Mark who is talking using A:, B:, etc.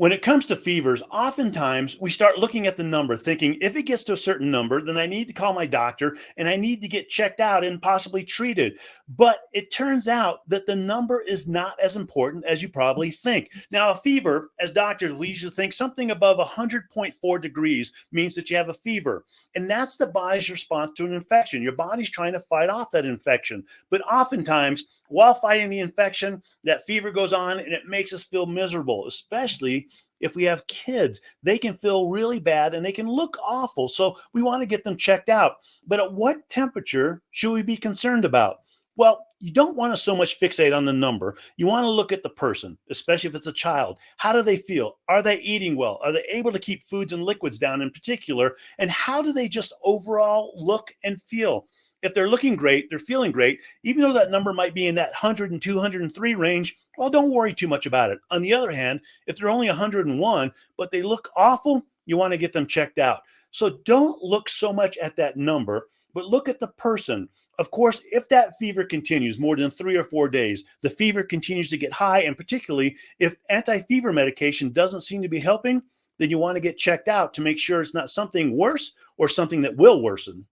A: When it comes to fevers, oftentimes we start looking at the number, thinking if it gets to a certain number, then I need to call my doctor and I need to get checked out and possibly treated. But it turns out that the number is not as important as you probably think. Now, a fever, as doctors, we usually think something above 100.4 degrees means that you have a fever. And that's the body's response to an infection. Your body's trying to fight off that infection. But oftentimes, while fighting the infection, that fever goes on and it makes us feel miserable, especially if we have kids. They can feel really bad and they can look awful. So we want to get them checked out. But at what temperature should we be concerned about? Well, you don't want to so much fixate on the number. You want to look at the person, especially if it's a child. How do they feel? Are they eating well? Are they able to keep foods and liquids down in particular? And how do they just overall look and feel? If they're looking great, they're feeling great, even though that number might be in that 100 and 203 range, well, don't worry too much about it. On the other hand, if they're only 101, but they look awful, you want to get them checked out. So don't look so much at that number, but look at the person. Of course, if that fever continues more than 3 or 4 days, the fever continues to get high, and particularly if anti-fever medication doesn't seem to be helping, then you want to get checked out to make sure it's not something worse or something that will worsen.